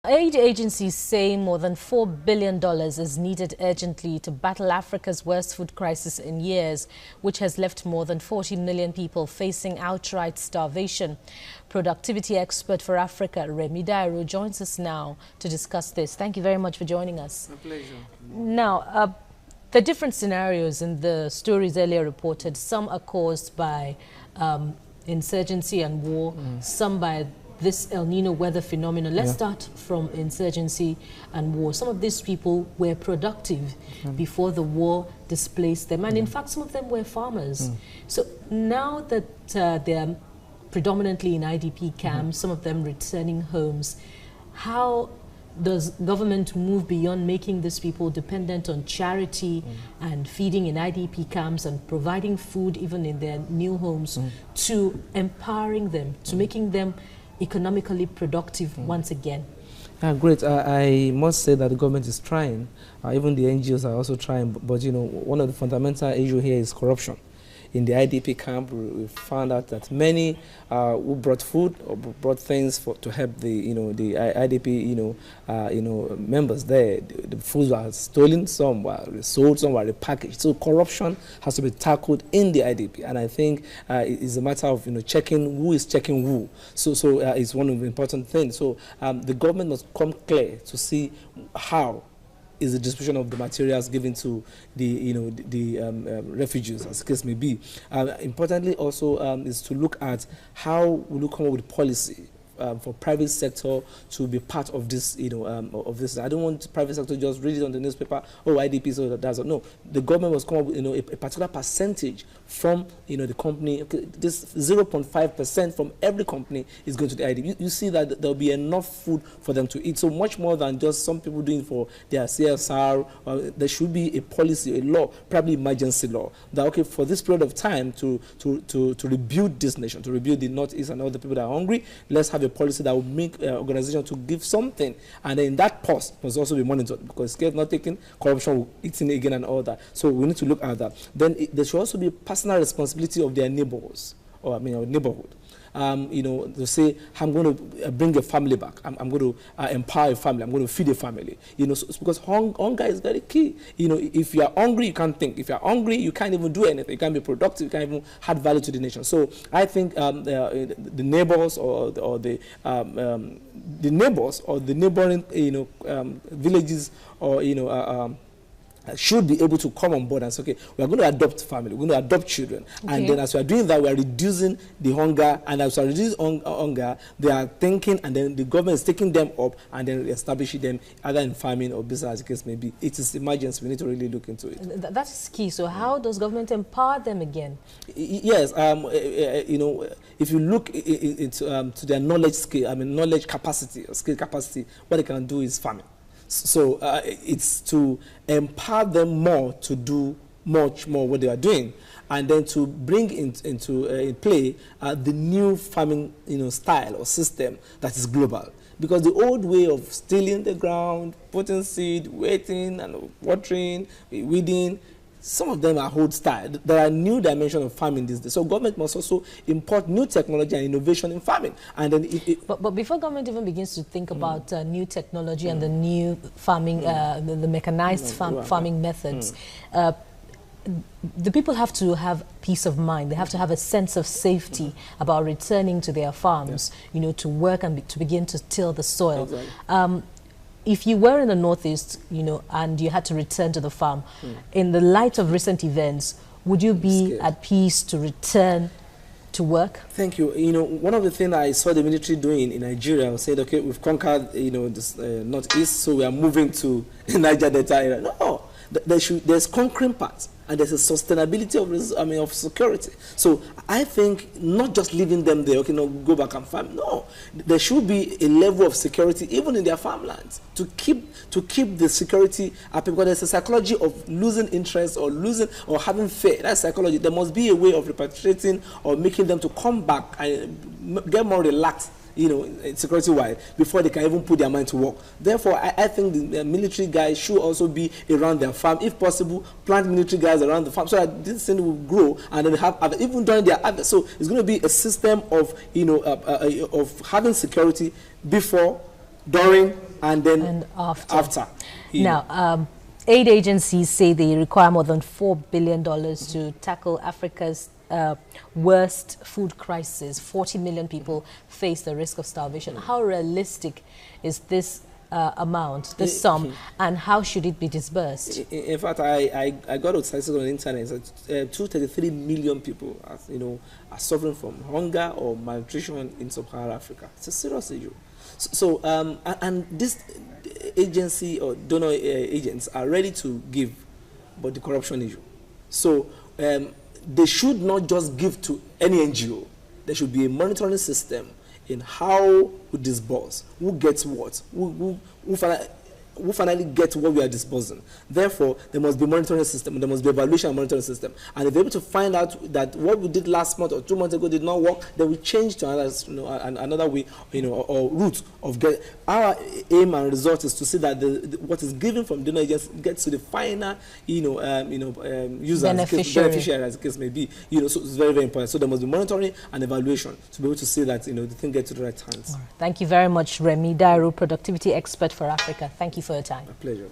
Aid agencies say more than $4 billion is needed urgently to battle Africa's worst food crisis in years, which has left more than 40 million people facing outright starvation. Productivity expert for Africa, Remi Dairo, joins us now to discuss this. Thank you very much for joining us. My pleasure. Now, the different scenarios in the stories earlier reported, some are caused by insurgency and war, some by this El Nino weather phenomenon. Let's start from insurgency and war. Some of these people were productive before the war displaced them, and in fact some of them were farmers. So now that they're predominantly in IDP camps, some of them returning homes, how does government move beyond making these people dependent on charity and feeding in IDP camps and providing food even in their new homes to empowering them, to making them economically productive once again? Great. I must say that the government is trying. Even the NGOs are also trying. But you know, one of the fundamental issues here is corruption. In the IDP camp, we found out that many who brought food or brought things to help the the IDP members there, the foods were stolen, some were sold, some were repackaged. So corruption has to be tackled in the IDP, and I think it's a matter of checking who is checking who. So it's one of the important things. So the government must come clear to see how is the distribution of the materials given to the refugees, as the case may be. Importantly, also is to look at how we will come up with policy for private sector to be part of this, of this. I don't want private sector to just read it on the newspaper. Oh, IDP, so that's no. The government must come up with a particular percentage from the company. Okay, this 0.5% from every company is going to the IDP. You see that there will be enough food for them to eat. So much more than just some people doing for their CSR. There should be a policy, a law, probably emergency law, that okay, for this period of time to rebuild this nation, to rebuild the Northeast and all the people that are hungry, let's have a policy that will make organization to give something, and then that pause must also be monitored, because care not taking, corruption will eating again and all that. So we need to look at that. Then there should also be a personal responsibility of their neighbors, or our neighborhood. To say, I'm going to bring a family back. I'm going to empower a family. I'm going to feed a family. So because hunger is very key. If you are hungry, you can't think. If you are hungry, you can't even do anything. You can't be productive. You can't even add value to the nation. So I think the neighbors or the neighbors or the neighboring villages or should be able to come on board and say, okay, we are going to adopt family, we're going to adopt children. Okay. And then as we are doing that, we are reducing the hunger. And as we are reducing hunger, they are thinking, and then the government is taking them up and then establishing them either in farming or business, as the case may be. It is emergency. We need to really look into it. That's key. So how does government empower them again? Yes. If you look into to their knowledge scale, knowledge capacity, or skill capacity, what they can do is farming. So it's to empower them more to do much more what they are doing, and then to bring into play the new farming style or system that is global. Because the old way of stealing the ground, putting seed, waiting and watering, weeding, some of them are old style. There are new dimensions of farming these days. So government must also import new technology and innovation in farming. And then but before government even begins to think about new technology and the new farming, the mechanized farming methods, the people have to have peace of mind. They have to have a sense of safety about returning to their farms, to work and to begin to till the soil. Exactly. If you were in the Northeast, and you had to return to the farm, in the light of recent events, would you be at peace to return to work? Thank you. One of the things I saw the military doing in Nigeria was saying, okay, we've conquered, this Northeast, so we are moving to Niger Delta area. No, there's conquering parts. And there's a sustainability of security. So I think not just leaving them there, okay, go back and farm. No, there should be a level of security even in their farmlands to keep the security up, because there's a psychology of losing interest or losing or having fear. That's psychology. There must be a way of repatriating or making them to come back and get more relaxed, security-wise, before they can even put their mind to work. Therefore, I think the military guys should also be around their farm. If possible, plant military guys around the farm so that this thing will grow, and then have even during their harvest. So it's going to be a system of, of having security before, during, and then and after. Now, aid agencies say they require more than $4 billion to tackle Africa's worst food crisis. 40 million people face the risk of starvation. How realistic is this amount, this sum, and how should it be disbursed? In fact, I got a statistics on the internet that 233 million people are suffering from hunger or malnutrition in sub-Saharan Africa. It's a serious issue. So and this agency or donor agents are ready to give, but the corruption issue. So they should not just give to any NGO. There should be a monitoring system in how we disburse, who gets what, who finally gets what we are disbursing. Therefore, there must be a monitoring system, there must be evaluation and monitoring system. And if we're able to find out that what we did last month or 2 months ago did not work, then we change to another way, or route of getting. Our aim and result is to see that what is given from donor agents gets to the final, users, beneficiary, as the case may be. So it's very, very important. So there must be monitoring and evaluation to be able to see that the thing gets to the right hands. Right. Thank you very much, Remi Dairo, productivity expert for Africa. Thank you for your time. My pleasure.